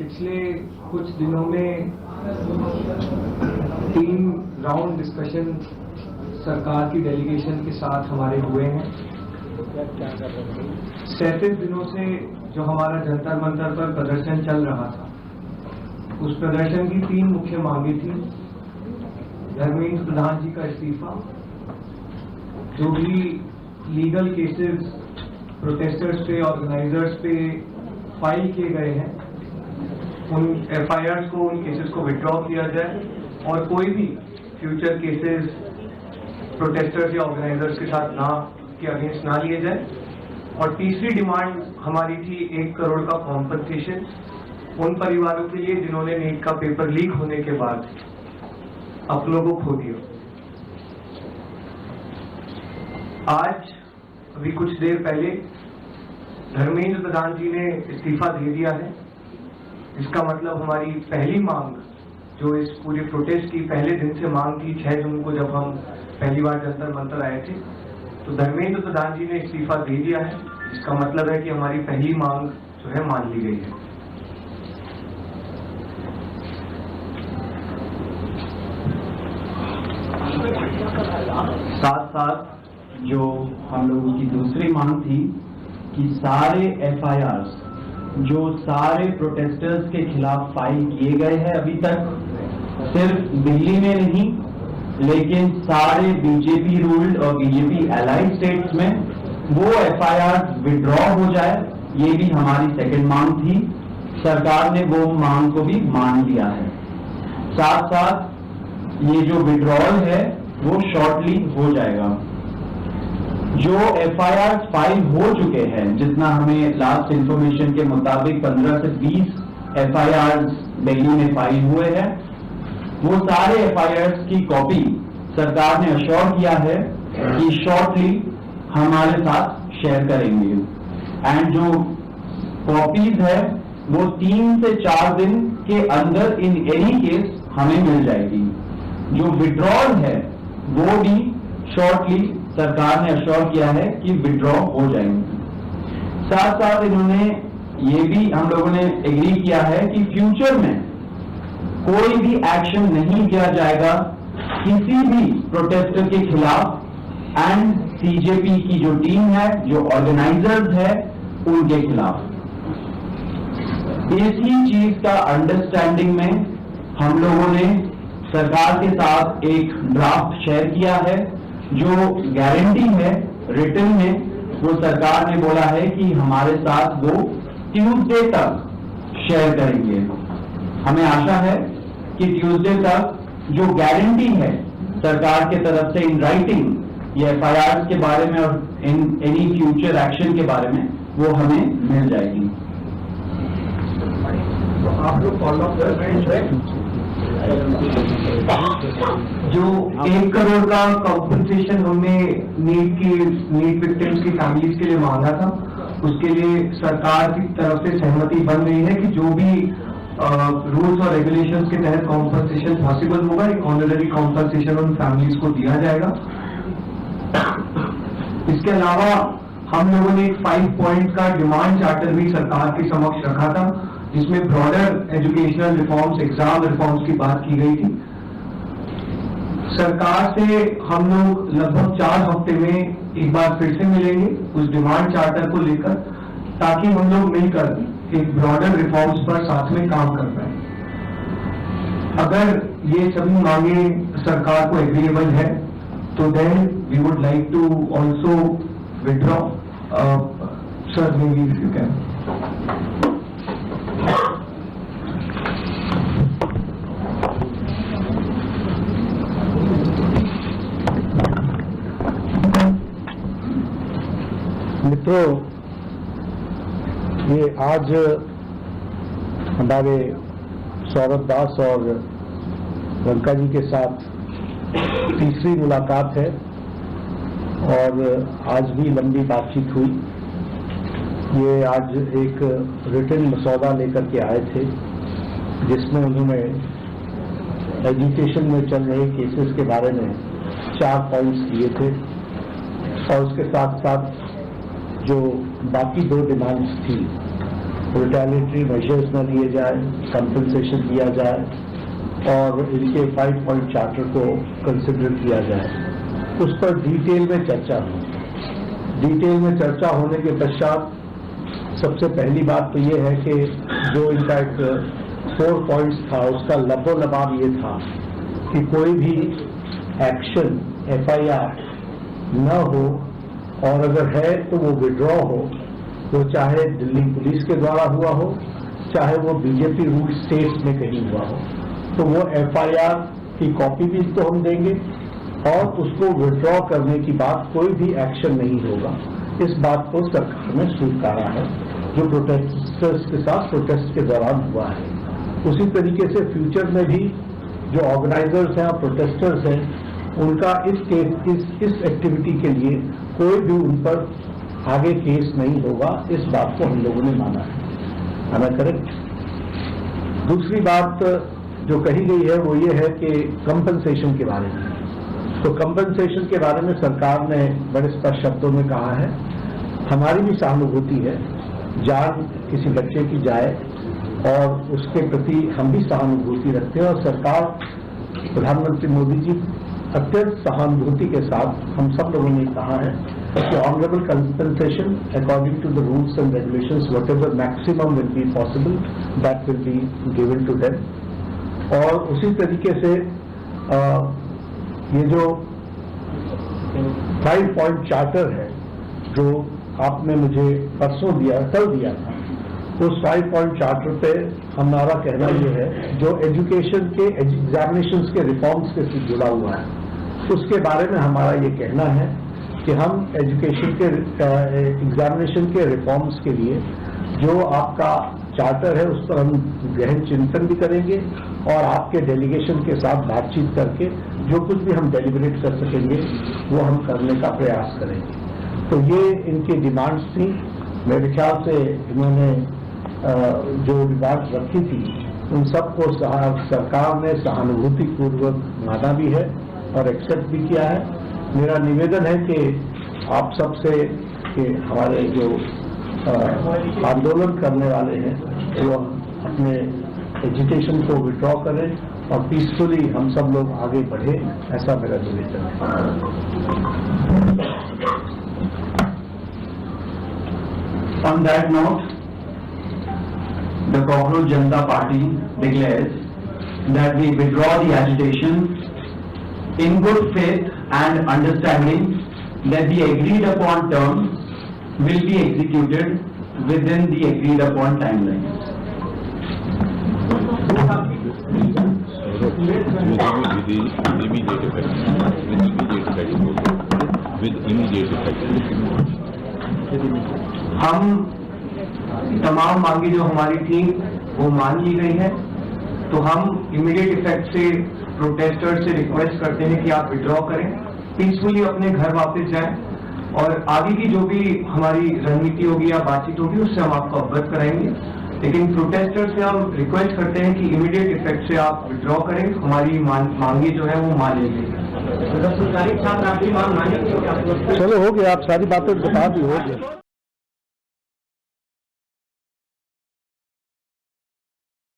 पिछले कुछ दिनों में 3 राउंड डिस्कशन सरकार की डेलीगेशन के साथ हमारे हुए हैं। 37 दिनों से जो हमारा जंतर मंतर पर प्रदर्शन चल रहा था, उस प्रदर्शन की 3 मुख्य मांगे थी। धर्मेंद्र प्रधान जी का इस्तीफा, जो भी लीगल केसेस प्रोटेस्टर्स पे, ऑर्गेनाइजर्स पे फाइल किए गए हैं, उन एफआईआर को, उन केसेस को विड्रॉ किया जाए और कोई भी फ्यूचर केसेस प्रोटेस्टर्स या ऑर्गेनाइजर्स के साथ के अगेंस्ट ना लिए जाए। और तीसरी डिमांड हमारी थी 1 करोड़ का कॉम्पनसेशन उन परिवारों के लिए जिन्होंने नीट का पेपर लीक होने के बाद अपनों को खो दिया। आज अभी कुछ देर पहले धर्मेंद्र प्रधान जी ने इस्तीफा दे दिया है। इसका मतलब हमारी पहली मांग, जो इस पूरे प्रोटेस्ट की पहले दिन से मांग थी, 6 जून को जब हम पहली बार जंतर मंतर आए थे, तो धर्मेंद्र प्रधान जी ने इस्तीफा दे दिया है। इसका मतलब है कि हमारी पहली मांग जो है मान ली गई है। साथ साथ जो हम लोगों की दूसरी मांग थी कि सारे एफआईआर जो सारे प्रोटेस्टर्स के खिलाफ फाइल किए गए हैं अभी तक, सिर्फ दिल्ली में नहीं लेकिन सारे बीजेपी रूल्ड और बीजेपी एलाइड स्टेट्स में, वो एफआईआर विड्रॉ हो जाए। ये भी हमारी सेकंड मांग थी। सरकार ने वो मांग को भी मान लिया है। साथ साथ ये जो विड्रॉल है वो शॉर्टली हो जाएगा। जो एफआईआर फाइल हो चुके हैं, जितना हमें लास्ट इंफॉर्मेशन के मुताबिक 15 से 20 एफआईआर दिल्ली में फाइल हुए हैं, वो सारे एफआईआर की कॉपी सरकार ने अश्योर किया है कि शॉर्टली हमारे साथ शेयर करेंगे। एंड जो कॉपीज है वो 3 से 4 दिन के अंदर इन एनी केस हमें मिल जाएगी। जो विड्रॉल है वो भी शॉर्टली सरकार ने अश्योर किया है कि विड्रॉ हो जाएंगे। साथ साथ इन्होंने ये भी हम लोगों ने एग्री किया है कि फ्यूचर में कोई भी एक्शन नहीं किया जाएगा किसी भी प्रोटेस्टर के खिलाफ एंड सीजेपी की जो टीम है, जो ऑर्गेनाइजर्स है, उनके खिलाफ। इसी चीज का अंडरस्टैंडिंग में हम लोगों ने सरकार के साथ एक ड्राफ्ट शेयर किया है। जो गारंटी है रिटन में, वो सरकार ने बोला है कि हमारे साथ वो ट्यूसडे तक शेयर करेंगे। हमें आशा है कि ट्यूसडे तक जो गारंटी है सरकार की तरफ से इन राइटिंग ये एफआईआर के बारे में और इन एनी फ्यूचर एक्शन के बारे में, वो हमें मिल जाएगी। तो आप लोग फॉलो अप कर रहे हैं जो 1 करोड़ का कॉम्पनसेशन हमने नीट विक्टिम्स की फैमिलीज के लिए मांगा था, उसके लिए सरकार की तरफ से सहमति बन रही है कि जो भी रूल्स और रेगुलेशंस के तहत कॉम्पनसेशन पॉसिबल होगा, एक ऑनररी कॉम्पनसेशन उन फैमिलीज को दिया जाएगा। इसके अलावा हम लोगों ने एक 5 पॉइंट का डिमांड चार्टर भी सरकार के समक्ष रखा था, जिसमें broader educational reforms, exam reforms की बात की गई थी। सरकार से हम लोग लगभग 4 हफ्ते में एक बार फिर से मिलेंगे उस डिमांड चार्टर को लेकर, ताकि हम लोग मिलकर एक ब्रॉडर रिफॉर्म्स पर साथ में काम कर पाए। अगर ये सभी मांगे सरकार को एग्रीएबल है तो then we would like to also withdraw. Sir, maybe if you can. मित्रों, ये आज हमारे सौरभ दास और लंका जी के साथ तीसरी मुलाकात है और आज भी लंबी बातचीत हुई। ये आज एक रिटन मसौदा लेकर के आए थे, जिसमें उन्होंने एजुकेशन में चल रहे केसेस के बारे में 4 पॉइंट्स दिए थे और उसके साथ साथ जो बाकी 2 डिमांड्स थी रिटेलिटरी मेजर्स न लिए जाए, कंपनसेशन दिया जाए और इनके 5 पॉइंट चार्टर को कंसिडर किया जाए। उस पर डिटेल में चर्चा हुई। डिटेल में चर्चा होने के पश्चात सबसे पहली बात तो ये है कि जो इनका एक 4 पॉइंट्स था उसका लबोलबाब ये था कि कोई भी एक्शन FIR न हो और अगर है तो वो विड्रॉ हो, वो चाहे दिल्ली पुलिस के द्वारा हुआ हो, चाहे वो बीजेपी रूल स्टेट्स में कहीं हुआ हो, तो वो FIR की कॉपी भी तो हम देंगे और उसको विड्रॉ करने की बात कोई भी एक्शन नहीं होगा। इस बात को सरकार ने स्वीकारा है जो प्रोटेस्टर्स के साथ प्रोटेस्ट के दौरान हुआ है। उसी तरीके से फ्यूचर में भी जो ऑर्गेनाइजर्स हैं और प्रोटेस्टर्स हैं उनका इस एक्टिविटी के लिए कोई भी उन पर आगे केस नहीं होगा, इस बात को हम लोगों ने माना है। am I correct? दूसरी बात जो कही गई है वो ये है कि कंपनसेशन के बारे में। तो कंपनसेशन के बारे में सरकार ने बड़े स्पष्ट शब्दों में कहा है, हमारी भी सहानुभूति है, जान किसी बच्चे की जाए और उसके प्रति हम भी सहानुभूति रखते हैं और सरकार प्रधानमंत्री मोदी जी अत्यंत सहानुभूति के साथ हम सब लोगों ने कहा है कि honourable compensation according to the rules and regulations whatever maximum will be possible that will be given to them. और उसी तरीके से ये जो 5 पॉइंट चार्टर है जो आपने मुझे परसों दिया, कल दिया था, उस 5 पॉइंट चार्टर पे हमारा कहना ये है जो एजुकेशन के एग्जामिनेशंस के रिफॉर्म्स के साथ जुड़ा हुआ है उसके बारे में हमारा ये कहना है कि हम एजुकेशन के एग्जामिनेशन के रिफॉर्म्स के लिए जो आपका चार्टर है उस पर हम गहन चिंतन भी करेंगे और आपके डेलीगेशन के साथ बातचीत करके जो कुछ भी हम डेलिब्रेट कर सकेंगे वो हम करने का प्रयास करेंगे। तो ये इनकी डिमांड्स थी। मेरे ख्याल से इन्होंने जो डिमांड्स रखी थी उन सबको सरकार ने सहानुभूतिपूर्वक माना भी है और एक्सेप्ट भी किया है। मेरा निवेदन है कि आप सबसे कि हमारे जो आंदोलन करने वाले हैं वो अपने एजुकेशन को विड्रॉ करें और पीसफुली हम सब लोग आगे बढ़े, ऐसा मेरा निवेदन है। On that note, the Cockroach Janata Party declares that we withdraw the agitation in good faith and understanding that the agreed upon terms will be executed within the agreed upon timelines. With immediate effect. हम तमाम मांगे जो हमारी थी वो मान ली गई है, तो हम इमीडिएट इफेक्ट से प्रोटेस्टर्स से रिक्वेस्ट करते हैं कि आप विड्रॉ करें, पीसफुली अपने घर वापस जाएं और आगे की जो भी हमारी रणनीति होगी या बातचीत होगी उससे हम आपको अवगत कराएंगे। लेकिन प्रोटेस्टर्स से हम रिक्वेस्ट करते हैं कि इमीडिएट इफेक्ट से आप विड्रॉ करें, हमारी मांगे जो है वो मान ली गई। चलो हो गया, आप सारी बातें बता दी, हो गया।